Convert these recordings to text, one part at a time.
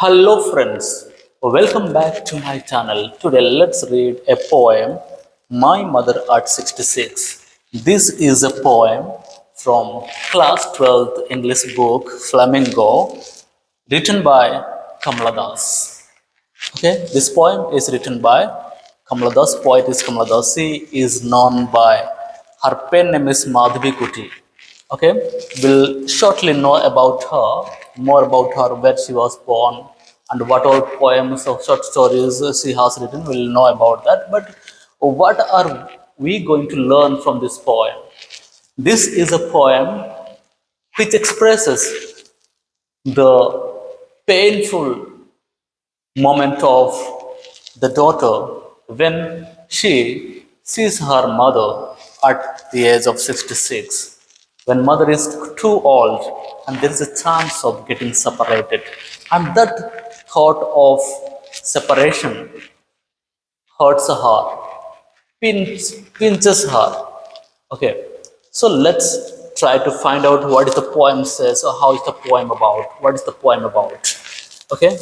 Hello friends, welcome back to my channel. Today let's read a poem, My Mother at 66. This is a poem from class 12th English book Flamingo written by Kamla. Okay, this poem is written by Kamla. Poet is Kamla. She is known by her pen name is Madhvi Kuti. Okay, we'll shortly know about her, more about her, where she was born, and what all poems or short stories she has written. We'll know about that. But what are we going to learn from this poem? This is a poem which expresses the painful moment of the daughter when she sees her mother at the age of 66. When mother is too old and there is a chance of getting separated. And that thought of separation hurts her, pinches her. Okay, so let's try to find out what is the poem says or how is the poem about. What is the poem about? Okay,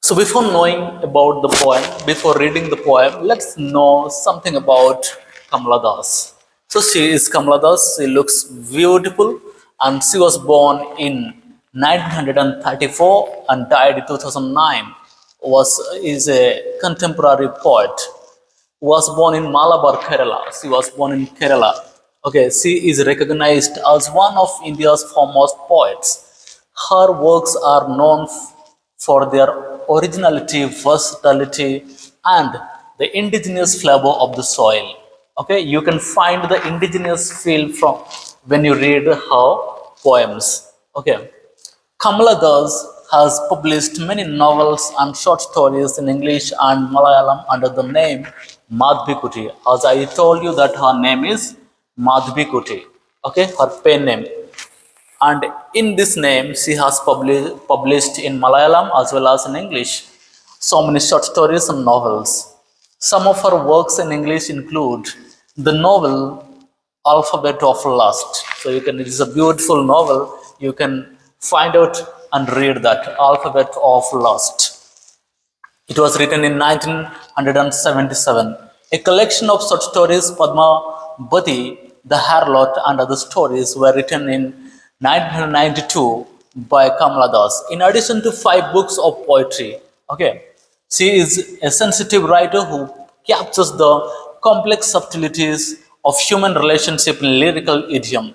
so before knowing about the poem, before reading the poem, let's know something about Kamla Das. So she is Kamla Das. She looks beautiful, and she was born in 1934 and died in 2009. Is a contemporary poet. Was born in Malabar, Kerala. She was born in Kerala. Okay, she is recognized as one of India's foremost poets. Her works are known for their originality, versatility, and the indigenous flavor of the soil. Okay, you can find the indigenous feel from when you read her poems. Okay, Kamala Das has published many novels and short stories in English and Malayalam under the name Madhvi Kuti. As I told you that her name is Madhvi Kuti. Okay, her pen name. And in this name, she has published in Malayalam as well as in English so many short stories and novels. Some of her works in English include the novel Alphabet of Lust. So it is a beautiful novel. You can find out and read that Alphabet of Lust. It was written in 1977. A collection of short stories, Padma Bati, The Harlot, and other stories were written in 1992 by Kamla Das. In addition to 5 books of poetry, okay, she is a sensitive writer who captures the complex subtleties of human relationship in lyrical idiom.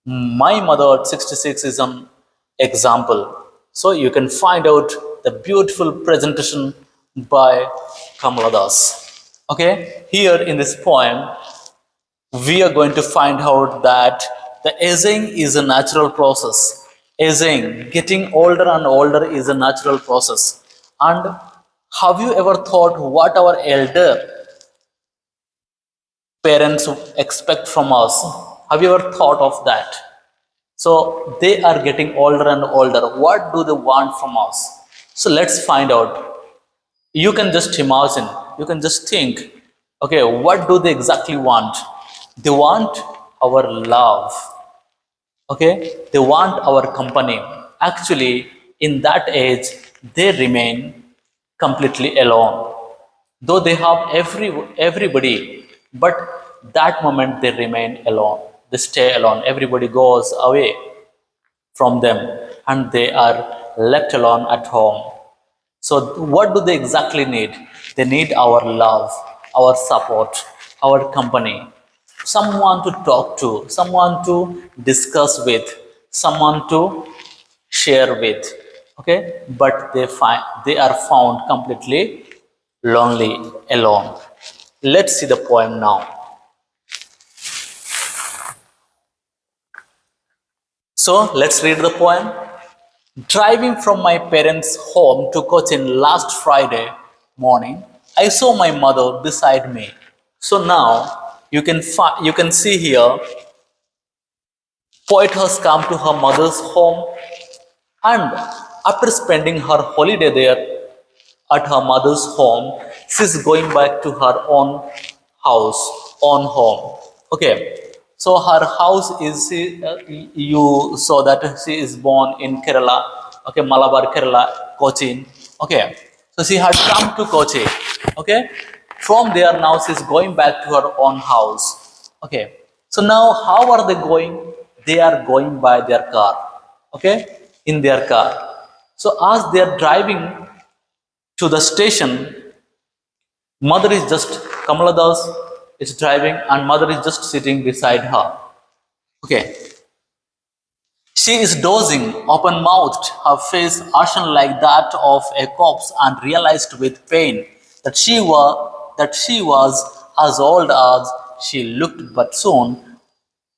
My Mother at 66 is an example. So you can find out the beautiful presentation by Kamla Das. Okay, here in this poem, we are going to find out that the aging is a natural process. Aging, getting older and older is a natural process. And have you ever thought what our elder parents expect from us? Have you ever thought of that? So they are getting older and older. What do they want from us? So let's find out. You can just imagine, you can just think, okay, what do they exactly want? They want our love. Okay, they want our company. Actually, in that age, they remain completely alone. Though they have everybody, but that moment they remain alone. They stay alone. Everybody goes away from them, and they are left alone at home. So, what do they exactly need? They need our love, our support, our company, someone to talk to, someone to discuss with, someone to share with. Okay, but they are found completely lonely, alone. Let's see the poem now. So let's read the poem. Driving from my parents' home to Cochin last Friday morning, I saw my mother beside me. So now you can see here, poet has come to her mother's home, and after spending her holiday there at her mother's home, she's going back to her own house, own home. Okay, so her house is you saw that she is born in Kerala. Okay, Malabar, Kerala, Cochin. Okay, so she had come to Kochi. Okay, from there now she's going back to her own house. Okay, so now how are they going? They are going by their car. Okay, in their car. So as they are driving to the station, mother is just Kamala Das is driving, and mother is just sitting beside her. Okay, she is dozing, open mouthed, her face ashen like that of a corpse, and realized with pain that she was as old as she looked, but soon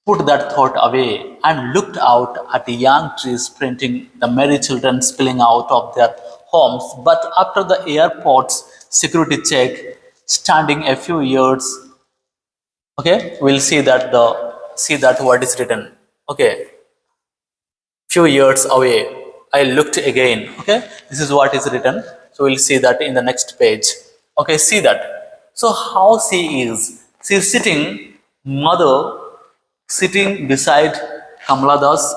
put that thought away and looked out at the young trees sprinting, the merry children spilling out of their homes. But after the airport's security check, standing a few yards, okay, we'll see that what is written. Okay, few years away, I looked again. Okay, this is what is written, so we'll see that in the next page. Okay, see that. So how she is sitting, mother sitting beside Kamla Das.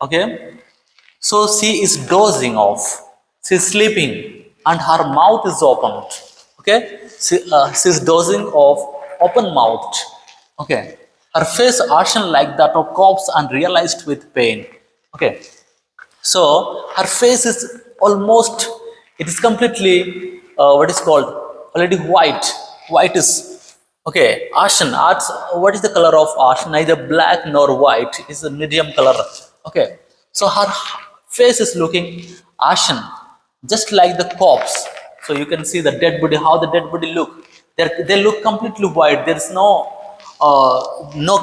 Okay, so she is dozing off, she's sleeping, and her mouth is opened. Okay, she's dozing off, open mouthed. Okay, her face ashen like that of corpse and realized with pain. Okay, so her face is almost, it is completely what is called already white. White is, okay, ashen. Arts, what is the color of ash? Neither black nor white. It is a medium color. Okay, so her face is looking ashen, just like the corpse. So you can see the dead body, how the dead body look. They look completely white. There is no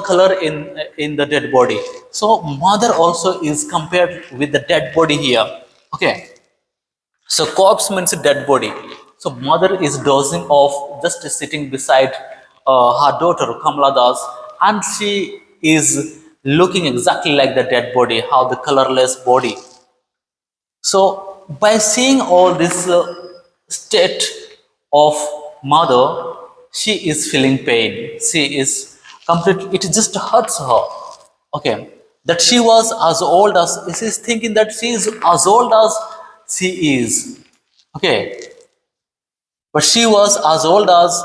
color in the dead body. So mother also is compared with the dead body here. Okay, so corpse means dead body. So mother is dozing off, just sitting beside her daughter Kamla Das, and she is looking exactly like the dead body, how the colorless body. So by seeing all this state of mother, she is feeling pain. She is completely, it just hurts her. Okay, that she was as old as, she is thinking that she is as old as she is. Okay, but she was as old as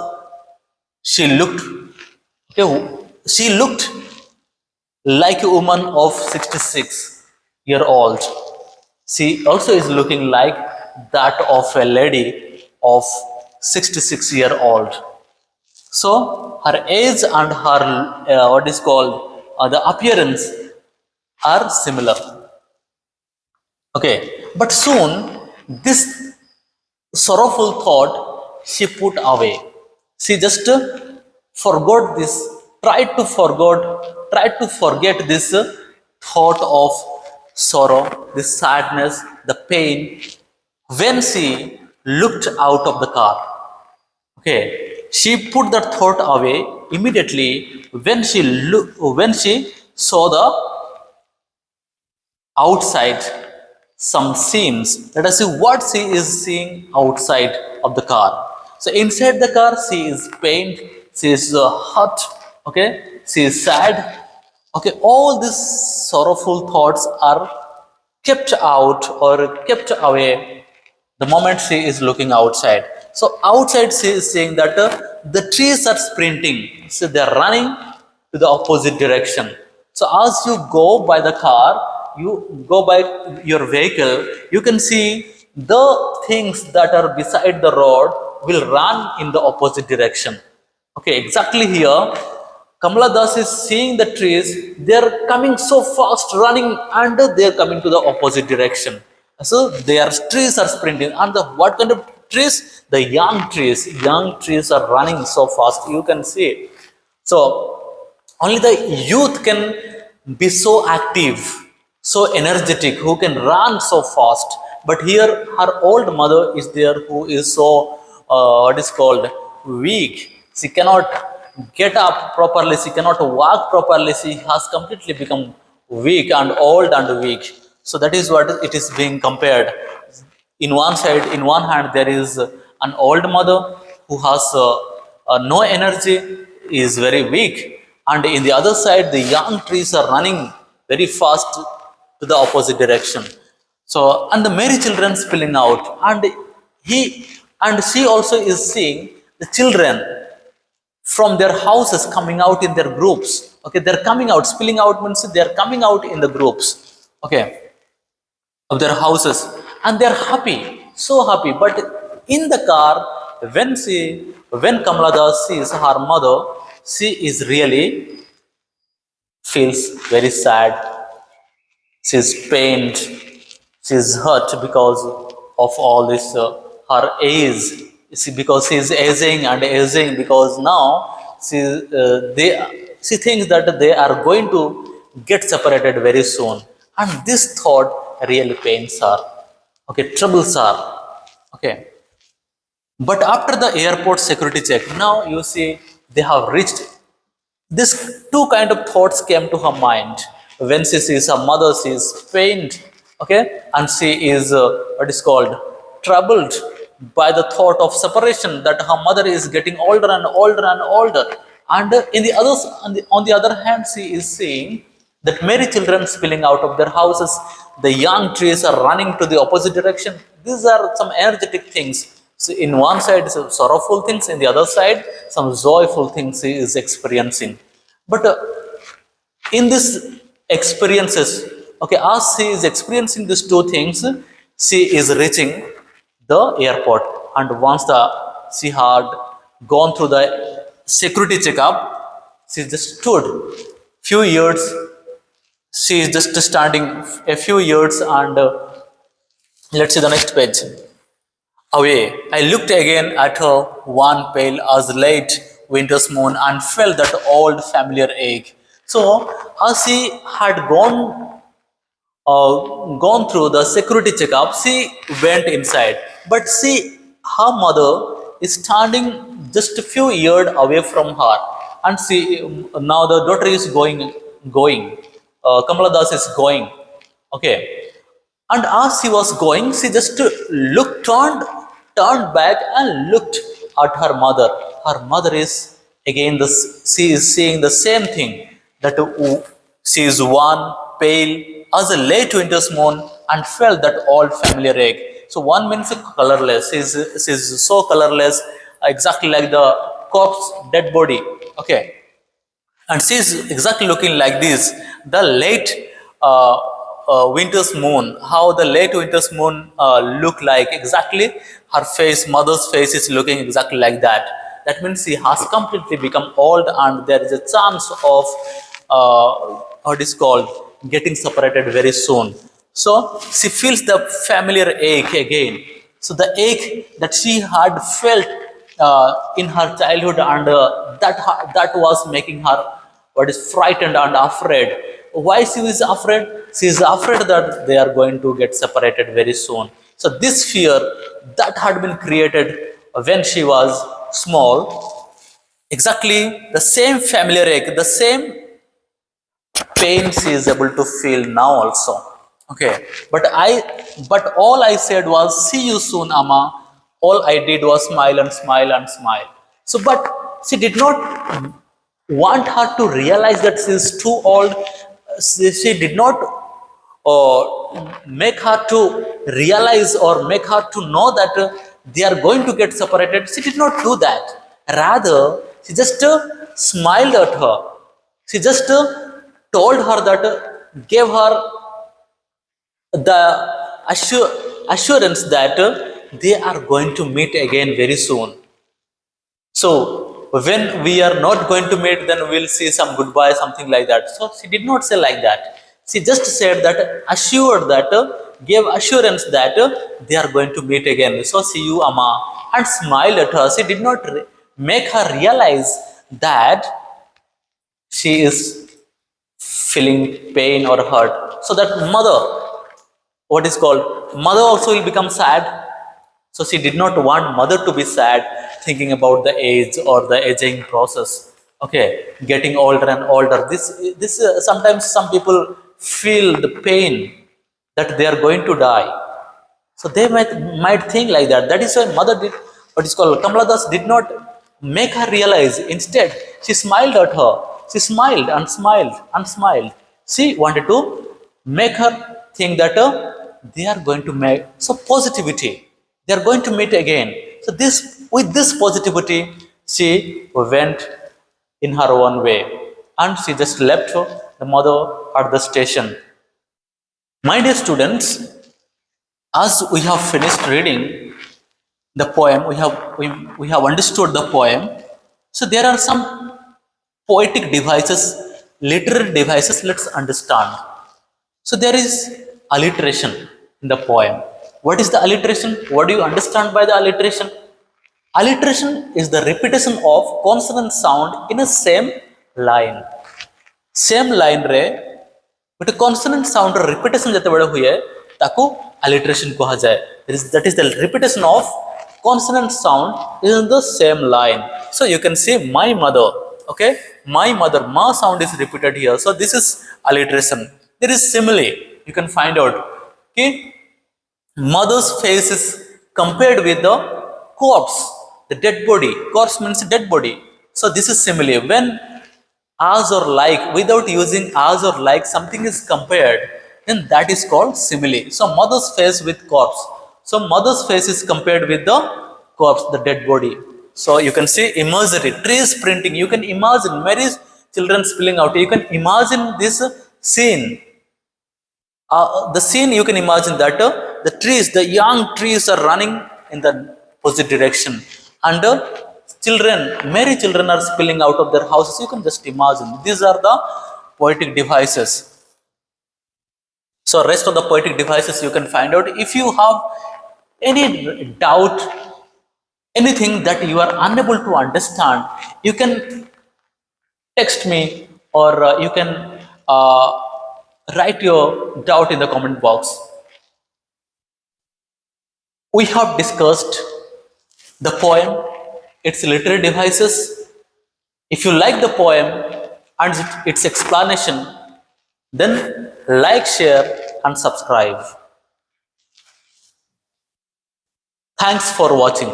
she looked. Okay, she looked like a woman of 66-year old. She also is looking like that of a lady of 66-year old. So her age and her what is called the appearance are similar. Okay, but soon this sorrowful thought she put away. She just forgot this, tried to forget this thought of sorrow, this sadness, the pain when she looked out of the car. Okay, she put that thought away immediately when she saw the outside some scenes. Let us see what she is seeing outside of the car. So inside the car, she is pained, she is hurt, okay, she is sad. Okay, all these sorrowful thoughts are kept out or kept away the moment she is looking outside. So outside she is saying that the trees are sprinting, so they are running to the opposite direction. So as you go by the car, you go by your vehicle, you can see the things that are beside the road will run in the opposite direction. Okay, exactly here, Kamala Das is seeing the trees, they are coming so fast, running, and they are coming to the opposite direction. So their trees are sprinting, and what kind of trees? The young trees. Young trees are running so fast. You can see. So only the youth can be so active, so energetic, who can run so fast. But here, her old mother is there, who is so what is called weak. She cannot get up properly. She cannot walk properly. She has completely become weak and old and weak. So that is what it is being compared. In one side, in one hand, there is an old mother who has no energy, is very weak, and in the other side, the young trees are running very fast to the opposite direction. So, and the Mary children spilling out, and he and she also is seeing the children from their houses coming out in their groups. Okay, they're coming out. Spilling out means they're coming out in the groups. Okay, of their houses, and they're happy, so happy. But in the car, when Kamla Das sees her mother, she is really feels very sad. She's pained, she's hurt because of all this, her age. See, because she's aging and aging, because now they she thinks that they are going to get separated very soon, and this thought really pains her. Okay, troubles her. Okay, but after the airport security check, now you see they have reached. This two kind of thoughts came to her mind when she sees her mother. She is pained, okay, and she is what is called troubled by the thought of separation, that her mother is getting older and older and older. And in the others, on the other hand, she is seeing that many children spilling out of their houses. The young trees are running to the opposite direction. These are some energetic things. So in one side, some sorrowful things, in the other side, some joyful things he is experiencing. But in these experiences, okay, as she is experiencing these two things, she is reaching the airport. And once she had gone through the security checkup, she just stood few years. She is just standing a few years, and let's see the next page. Away, I looked again at her, one pale as late winter's moon, and felt that old familiar ache. So, as she had gone through the security checkup, she went inside. But see, her mother is standing just a few yards away from her, and she now the daughter is going. Kamla Das is going. Okay, and as she was going, she just turned back and looked at her mother. Her mother is again she is seeing the same thing, that she is one pale as a late winter's moon, and felt that old familiar ache. So one means colorless. She's so colorless, exactly like the corpse, dead body. Okay, and she's exactly looking like this, the late winter's moon. How the late winter's moon look like, exactly her face, mother's face is looking exactly like that. That means she has completely become old, and there is a chance of what is called getting separated very soon. So she feels the familiar ache again. So the ache that she had felt in her childhood, and that was making her what is frightened and afraid. Why she is afraid? She is afraid that they are going to get separated very soon. So this fear that had been created when she was small, exactly the same familiar ache, the same pain she is able to feel now also. Okay, but all I said was, see you soon, Amma. All I did was smile and smile and smile. So, but she did not want her to realize that she is too old. She did not make her to realize or make her to know that they are going to get separated. She did not do that. Rather, she just smiled at her. She just told her that, gave her the assurance that they are going to meet again very soon. So when we are not going to meet, then we'll see some goodbye, something like that. So she did not say like that. She just said that, assured that, gave assurance that they are going to meet again. So see you, Amma, and smiled at her. She did not make her realize that she is feeling pain or hurt. So that mother, what is called, mother also will become sad. So she did not want mother to be sad, thinking about the age or the aging process. Okay, getting older and older. This sometimes some people feel the pain that they are going to die. So they might think like that. That is why mother did, what is called, Kamla Das did not make her realize. Instead, she smiled at her. She smiled and smiled and smiled. She wanted to make her think that they are going to make so positivity. They are going to meet again. So this with this positivity, she went in her own way and she just left the mother at the station. My dear students, as we have finished reading the poem, we have understood the poem. So there are some poetic devices, literary devices. Let's understand. So there is alliteration in the poem. What is the alliteration? What do you understand by the alliteration? Alliteration is the repetition of consonant sound in a same line. Same line रे ଗୋଟେ consonant sound ର repetition ଯେତେବେଳେ ହୁଏ ତାକୁ alliteration କୁହାଯାଏ. That is the repetition of consonant sound in the same line. So you can say my mother. Okay, my mother. Ma sound is repeated here. So this is alliteration. There is simile. You can find out. Okay, mother's face is compared with the corpse, the dead body. Corpse means dead body. So this is simile. When as or like, without using as or like, something is compared, then that is called simile. So mother's face with corpse. So mother's face is compared with the corpse, the dead body. So you can see imagery, trees printing. You can imagine Mary's children spilling out. You can imagine this scene. The scene, you can imagine that the trees, the young trees are running in the opposite direction, and children, merry children are spilling out of their houses. You can just imagine. These are the poetic devices. So rest of the poetic devices you can find out. If you have any doubt, anything that you are unable to understand, you can text me, or you can write your doubt in the comment box. We have discussed the poem, its literary devices. If you like the poem and its explanation, then like, share and subscribe. Thanks for watching.